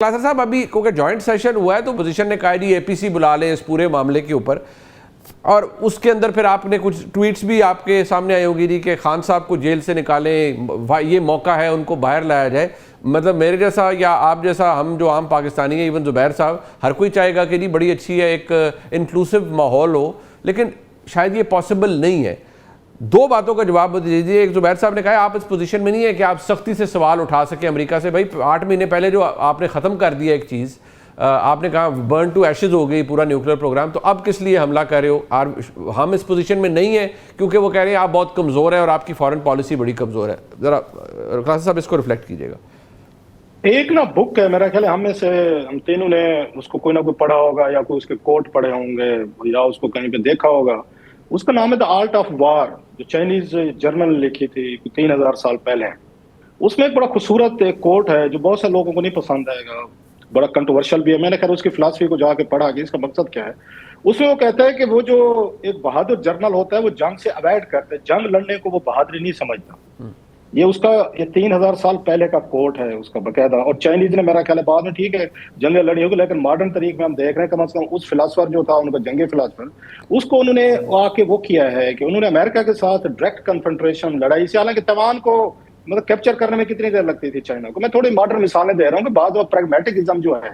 क्लासर साहब अभी क्योंकि जॉइंट सेशन हुआ है तो पोजीशन ने कहा जी एपीसी बुला लें इस पूरे मामले के ऊपर, और उसके अंदर फिर आपने कुछ ट्वीट्स भी आपके सामने आई होगी जी कि खान साहब को जेल से निकालें, ये मौका है उनको बाहर लाया जाए। मतलब मेरे जैसा या आप जैसा हम जो आम पाकिस्तानी हैं, इवन ज़ुबैर साहब, हर कोई चाहेगा कि जी बड़ी अच्छी है, एक इंक्लूसिव माहौल हो, लेकिन शायद ये पॉसिबल नहीं है। दो बातों का जवाब दीजिए। एक ज़ुबैर साहब ने कहा आप इस पोजीशन में नहीं है कि आप सख्ती से सवाल उठा सकें अमेरिका से। भाई 8 महीने पहले जो आपने ख़त्म कर दिया एक चीज़, आपने कहा बर्न टू एशेज हो गई पूरा न्यूक्लियर प्रोग्राम, तो अब किस लिए हमला कर रहे हो? और हम इस पोजीशन में नहीं है क्योंकि वो कह रहे हैं आप बहुत कमज़ोर है और आपकी फॉरेन पॉलिसी बड़ी कमज़ोर है। ज़रा क्लास साहब इसको रिफ्लेक्ट कीजिएगा। एक ना बुक है, मेरा ख्याल है हम में से हम तीनों ने उसको कोई ना कोई पढ़ा होगा या कोई उसके कोट पढ़े होंगे या उसको कहीं पे देखा होगा। उसका नाम है द आर्ट ऑफ वार, जो चाइनीज जर्नल लिखी थी 3000 साल पहले। उसमें एक बड़ा खूबसूरत एक कोट है जो बहुत से लोगों को नहीं पसंद आएगा, बड़ा कंट्रोवर्शियल भी है। मैंने खैर उसकी फिलॉसफी को जाके पढ़ा कि इसका मकसद क्या है। उसमें वो कहता है कि वो जो एक बहादुर जर्नल होता है वो जंग से अवॉइड करता है, जंग लड़ने को वो बहादुरी नहीं समझता। ये उसका 3000 साल पहले का कोट है उसका बकायदा। और चाइनीज ने मेरा ख्याल है बाद में ठीक है जंगें लड़ी होगी, लेकिन मॉडर्न तरीके में हम देख रहे हैं कम से कम उस फिलासफर जो था उनका जंगी फिलासफर, उसको उन्होंने आके वो किया है कि उन्होंने अमेरिका के साथ डायरेक्ट कन्फ्रंट्रेशन लड़ाई से, हालांकि तवान को मतलब कैप्चर करने में कितनी देर लगती थी चाइना को। मैं थोड़ी मॉडर्न मिसालें दे रहा हूँ कि बाद में प्रैग्मेटिकिज्म जो है,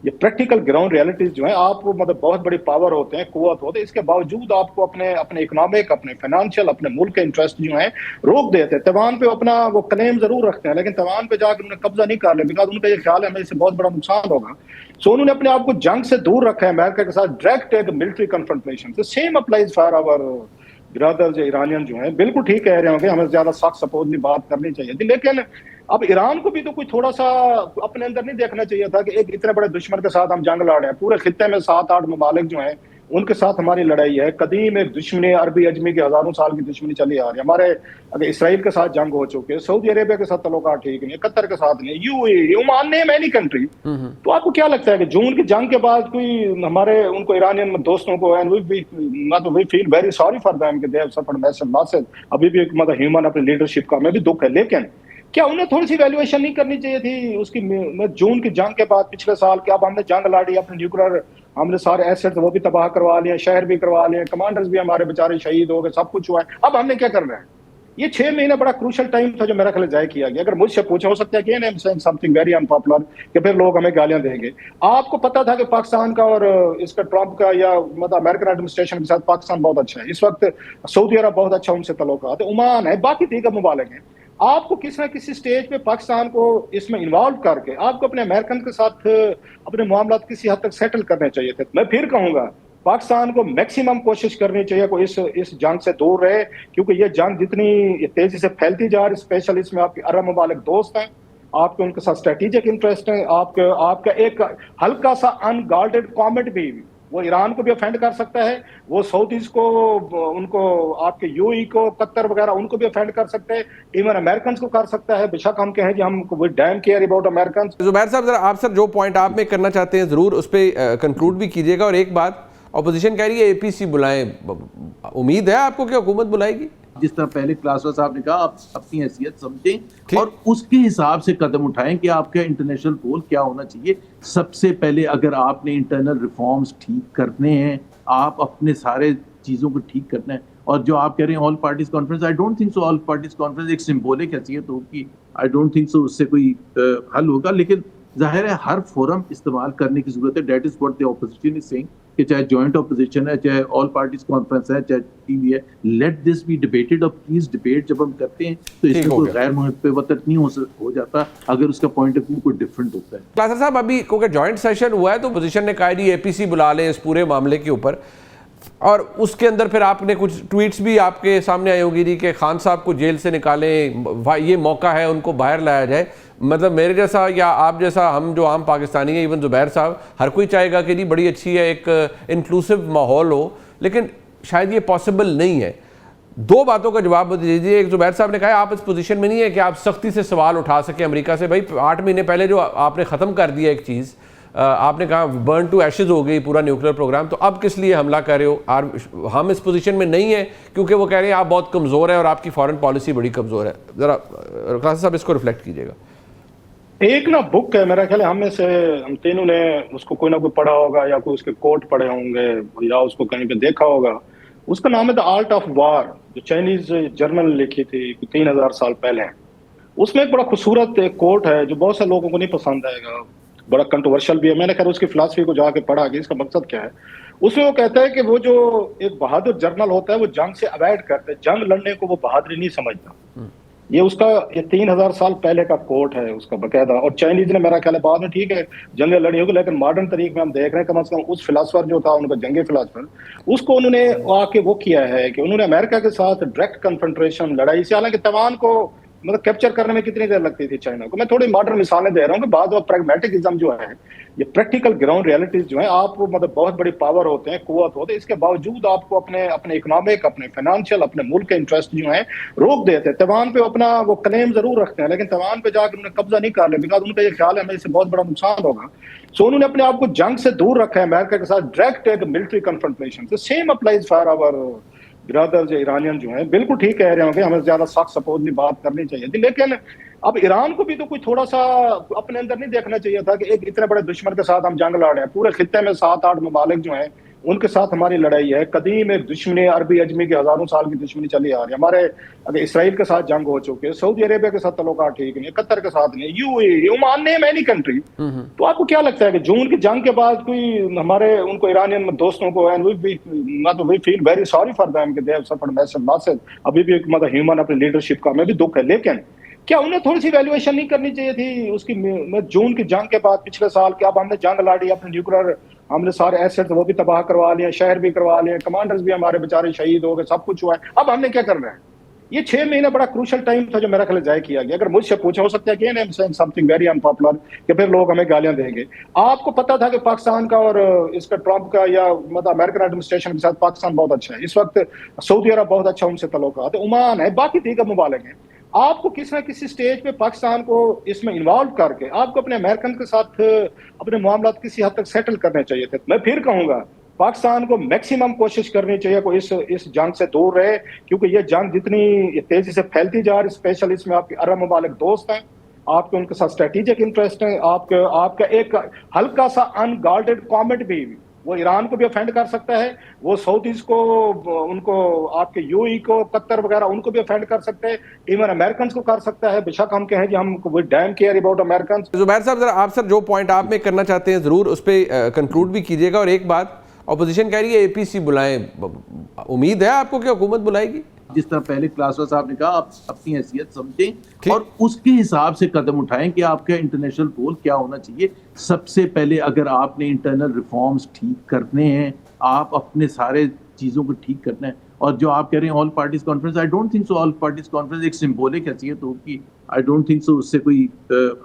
ये प्रैक्टिकल ग्राउंड रियलिटीज जो है, आप मतलब बहुत बड़ी पावर होते हैं, कुव्वत होते हैं, इसके बावजूद आपको अपने इकोनॉमिक, अपने फाइनेंशियल, अपने मुल्क के इंटरेस्ट जो है रोक देते हैं। तवान पे अपना वो क्लेम जरूर रखते हैं, लेकिन तवान पे जाकर उन्हें कब्जा नहीं कर ले, बिकॉज उनका ये ख्याल है हमें इससे बहुत बड़ा नुकसान होगा। सो उन्होंने अपने आप को जंग से दूर रखा है अमेरिका के साथ, डायरेक्ट एक military confrontation. Same applies for our brothers Iranian जो है। बिल्कुल ठीक कह रहे होंगे, हमें ज्यादा सख्त सपोर्ट बात करनी चाहिए थी, लेकिन अब ईरान को भी तो कोई थोड़ा सा अपने अंदर नहीं देखना चाहिए था कि एक इतने बड़े दुश्मन के साथ हम जंग लड़ रहे हैं। पूरे खित्ते में 7-8 ममालिक जो हैं उनके साथ हमारी लड़ाई है। कदीम एक दुश्मनी अरबी अजमी की हजारों साल की दुश्मनी चली आ रही है। हमारे अगर इसराइल के साथ जंग हो चुके हैं, सऊदी अरेबिया के साथ तल्लुकात ठीक नहीं है, कतर के साथ नहीं, UAE, Oman, name any country. तो आपको क्या लगता है कि जून की जंग के बाद कोई हमारे उनको ईरानियन दोस्तों को we feel very sorry for them कि they have suffered massive losses. अभी भी मतलब ह्यूमन अपनी लीडरशिप का हमें भी दुख है, लेकिन क्या उन्हें थोड़ी सी वैल्यूएशन नहीं करनी चाहिए थी उसकी? जून की जंग के बाद पिछले साल क्या अब हमने जंग लड़ी, अपने न्यूक्लियर हमने सारे एसेट्स वो भी तबाह करवा लिए, शहर भी करवा लिए, कमांडर्स भी हमारे बेचारे शहीद हो गए, सब कुछ हुआ है। अब हमने क्या करना है? ये 6 महीने बड़ा क्रूशल टाइम था जो मेरा ख्याल जाय किया गया। अगर मुझसे पूछा, हो सकता है कि समथिंग वेरी अनपॉपुलर कि फिर लोग हमें गालियां देंगे। आपको पता था कि पाकिस्तान का और इसका ट्रंप का या मतलब अमेरिकन एडमिनिस्ट्रेशन के साथ पाकिस्तान बहुत अच्छा है इस वक्त, सऊदी अरब बहुत अच्छा उनसे तल्लुकात है, ओमान है, बाकी दीगर ममालिक हैं। आपको किसी न किसी स्टेज पे पाकिस्तान को इसमें इन्वॉल्व करके आपको अपने अमेरिकन के साथ अपने मामलात किसी हद तक सेटल करने चाहिए थे। मैं फिर कहूंगा पाकिस्तान को मैक्सिमम कोशिश करनी चाहिए को इस जंग से दूर रहे, क्योंकि ये जंग जितनी तेजी से फैलती जा रही, स्पेशल इसमें आपके अरब ममालिक दोस्त हैं, आपके उनके साथ स्ट्रेटेजिक इंटरेस्ट है, आपका एक हल्का सा अनगार्डेड कॉमेंट भी वो ईरान को भी ऑफेंड कर सकता है, वो सऊदीज को, उनको आपके यूएई को, कतर वगैरह उनको भी ऑफेंड कर सकते हैं, इवन अमेरिकन को कर सकता है। बेशक हम कहें कि हम we damn care about American. Zubair साहब जरा आप सर जो पॉइंट आप में करना चाहते हैं जरूर उस पर कंक्लूड भी कीजिएगा। और एक बात, अपोजिशन कह रही है एपीसी बुलाएं, उम्मीद है आपको कि हुकूमत बुलाएगी? जिस तरह पहले क्लासर साहब ने कहा, आप अपनी हैसियत समझें और उसके हिसाब से कदम उठाएं कि आपका इंटरनेशनल गोल क्या होना चाहिए। सबसे पहले अगर आपने इंटरनल रिफॉर्म्स ठीक करने हैं, आप अपने सारे चीज़ों को ठीक करना है। और जो आप कह रहे हैं all parties conference, I don't think so all parties conference एक सिंबॉलिक हैसियत होगी, आई डोंट थिंक सो उससे कोई हल होगा। लेकिन जाहिर है हर फोरम इस्तेमाल करने की जरूरत है। That is what the opposition is saying कि चाहे जॉइंट ऑपोजिशन है, चाहे ऑल पार्टीज कॉन्फ्रेंस है, चाहे टीवी है, लेट दिस बी डिबेटेड। और प्लीज डिबेट जब हम करते हैं तो इसमें कोई गैर मुहब्बत नहीं हो जाता अगर उसका पॉइंट ऑफ व्यू कोई डिफरेंट होता है। क्लासर साहब अभी क्योंकि जॉइंट सेशन हुआ है तो पोजीशन ने कहा जी एपीसी बुला लें इस पूरे मामले के ऊपर, और उसके अंदर फिर आपने कुछ ट्वीट्स भी आपके सामने आई होगी जी कि खान साहब को जेल से निकालें, ये मौका है उनको बाहर लाया जाए। मतलब मेरे जैसा या आप जैसा हम जो आम पाकिस्तानी हैं, इवन ज़ुबैर साहब, हर कोई चाहेगा कि जी बड़ी अच्छी है, एक इंक्लूसिव माहौल हो, लेकिन शायद ये पॉसिबल नहीं है। दो बातों का जवाब दीजिए। एक ज़ुबैर साहब ने कहा आप इस पोजीशन में नहीं है कि आप सख्ती से सवाल उठा सकें अमेरिका से। भाई 8 महीने पहले जो आपने ख़त्म कर दिया एक चीज़, आपने कहा बर्न टू एशेज हो गई पूरा न्यूक्लियर प्रोग्राम, तो अब किस लिए हमला कर रहे हो? और हम इस पोजीशन में नहीं है क्योंकि वो कह रहे हैं आप बहुत कमज़ोर है और आपकी फॉरेन पॉलिसी बड़ी कमज़ोर है। ज़रा क्लास साहब इसको रिफ्लेक्ट कीजिएगा। एक ना बुक है, मेरा ख्याल है हम में से हम तीनों ने उसको कोई ना कोई पढ़ा होगा या कोई उसके कोट पढ़े होंगे या उसको कहीं पे देखा होगा। उसका नाम है द आर्ट ऑफ वार, जो चाइनीज जर्नल लिखी थी 3000 साल पहले। उसमें एक बड़ा खूबसूरत एक कोट है जो बहुत से लोगों को नहीं पसंद आएगा, बड़ा कंट्रोवर्शियल भी है। मैंने खैर उसकी फिलॉसफी को जाके पढ़ा कि इसका मकसद क्या है। उसमें वो कहता है कि वो जो एक बहादुर जर्नल होता है वो जंग से अवॉइड करता है, जंग लड़ने को वो बहादुरी नहीं समझता। ये उसका ये 3000 साल पहले का कोट है उसका बकायदा। और चाइनीज ने मेरा ख्याल है बाद में ठीक है जंगें लड़ी होगी, लेकिन मॉडर्न तरीके में हम देख रहे हैं कम से कम उस फिलासफर जो था उनका जंगी फिलासफर, उसको उन्होंने आके वो किया है कि उन्होंने अमेरिका के साथ डायरेक्ट कन्फ्रंट्रेशन लड़ाई से, हालांकि तैवान को मतलब कैप्चर करने में कितनी देर लगती थी चाइना को। मैं थोड़ी मॉडर्न मिसालें दे रहा हूँ कि बाद में प्रैग्मेटिज्म जो है, ये प्रैक्टिकल ग्राउंड रियलिटीज जो है, आप मतलब बहुत बड़ी पावर होते हैं, कुव्वत होते हैं, इसके बावजूद आपको अपने अपने इकोनॉमिक, अपने फाइनेंशियल, अपने मुल्क के इंटरेस्ट जो है रोक देते हैं। तैवान पे अपना वो क्लेम जरूर रखते हैं, लेकिन तैवान पे जाकर उन्हें कब्जा नहीं कर लिया, बिकॉज उनका ये ख्याल है हमें इससे बहुत बड़ा नुकसान होगा। सो उन्होंने अपने आप को जंग से दूर रखा है अमेरिका के साथ, डायरेक्ट एक military confrontation. Same applies for our brothers Iranian जो है, बिल्कुल ठीक कह रहे होंगे, हमें ज्यादा सख्त सपोर्ट बात करनी चाहिए थी, लेकिन अब ईरान को भी तो कोई थोड़ा सा अपने अंदर नहीं देखना चाहिए था कि एक इतने बड़े दुश्मन के साथ हम जंग लड़ रहे हैं। पूरे खित्ते में 7-8 ममालिक जो हैं उनके साथ हमारी लड़ाई है, कदीम एक दुश्मनी, अरबी अजमी की हजारों साल की दुश्मनी चली आ रही है। हमारे अगर इसराइल के साथ जंग हो चुके हैं, सऊदी अरेबिया के साथ तल्लुकात ठीक नहीं है, कतर के साथ नहीं, UAE, Oman, name any country. तो आपको क्या लगता है कि जून की जंग के बाद कोई हमारे उनको ईरानियन दोस्तों को we feel very sorry for them कि they have suffered massive losses. अभी भी मतलब ह्यूमन अपनी लीडरशिप का हमें भी दुख है, लेकिन क्या उन्हें थोड़ी सी वैल्यूएशन नहीं करनी चाहिए थी उसकी जून की जंग के बाद पिछले साल कि अब हमने जंग लड़ी, अपने न्यूक्लियर हमने सारे एसेट वो भी तबाह करवा लिए, शहर भी करवा लिए, कमांडर्स भी हमारे बेचारे शहीद हो गए, सब कुछ हुआ है, अब हमने क्या करना है? ये 6 महीने बड़ा क्रूशल टाइम था जो मेरा ख्याल जाय किया गया। अगर मुझसे पूछा, हो सकता है कि I am saying something very unpopular कि फिर लोग हमें गालियां देंगे। आपको पता था कि पाकिस्तान का और इसका ट्रंप का या मतलब अमेरिकन एडमिनिस्ट्रेशन के साथ पाकिस्तान बहुत अच्छा है, इस वक्त सऊदी अरब बहुत अच्छा उनसे तल्लुकात है, ओमान है, बाकी दीगर ममालिक हैं। आपको किसी ना किसी स्टेज पे पाकिस्तान को इसमें इन्वॉल्व करके आपको अपने अमेरिकन के साथ अपने मामला किसी हद तक सेटल करने चाहिए थे। मैं फिर कहूंगा पाकिस्तान को मैक्सिमम कोशिश करनी चाहिए कोई इस जंग से दूर रहे, क्योंकि ये जंग जितनी तेजी से फैलती जा रही, स्पेशली इसमें आपके अरब ममालिक दोस्त हैं, आपके उनके साथ स्ट्रेटेजिक इंटरेस्ट है, आपका एक हल्का सा अनगार्डेड कॉमेंट भी वो ईरान को भी ऑफेंड कर सकता है, वो सऊदीज को, उनको आपके यूएई को, कतर वगैरह उनको भी ऑफेंड कर सकते हैं, इवन अमेरिकन को कर सकता है। बेशक हम कहें कि हम we damn care about American. Zubair साहब, जरा आप सर जो पॉइंट आप में करना चाहते हैं जरूर उस पर कंक्लूड भी कीजिएगा। और एक बात, अपोजिशन कह रही है एपीसी बुलाएं, उम्मीद है आपको कि हुकूमत बुलाएगी? जिस तरह पहले क्लासवा साहब ने कहा, आप अपनी हैसियत समझें और उसके हिसाब से कदम उठाएं कि आपका इंटरनेशनल गोल क्या होना चाहिए। सबसे पहले अगर आपने इंटरनल रिफॉर्म्स ठीक करने हैं, आप अपने सारे चीज़ों को ठीक करना है। और जो आप कह रहे हैं all parties conference, I don't think so all parties conference एक सिंबॉलिक हैसियत होगी, आई डोंट थिंक सो उससे कोई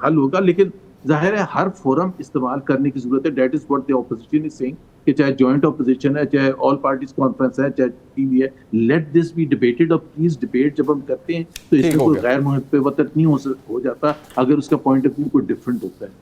हल होगा। लेकिन जाहिर है हर फोरम इस्तेमाल करने की जरूरत है। That is what the opposition is saying कि चाहे जॉइंट ऑपोजिशन है, चाहे ऑल पार्टीज कॉन्फ्रेंस है, चाहे टीवी है, लेट दिस बी डिबेटेड। और प्लीज डिबेट जब हम करते हैं तो इसमें कोई गैर मुहब्बत नहीं हो जाता अगर उसका पॉइंट ऑफ व्यू कोई डिफरेंट होता है।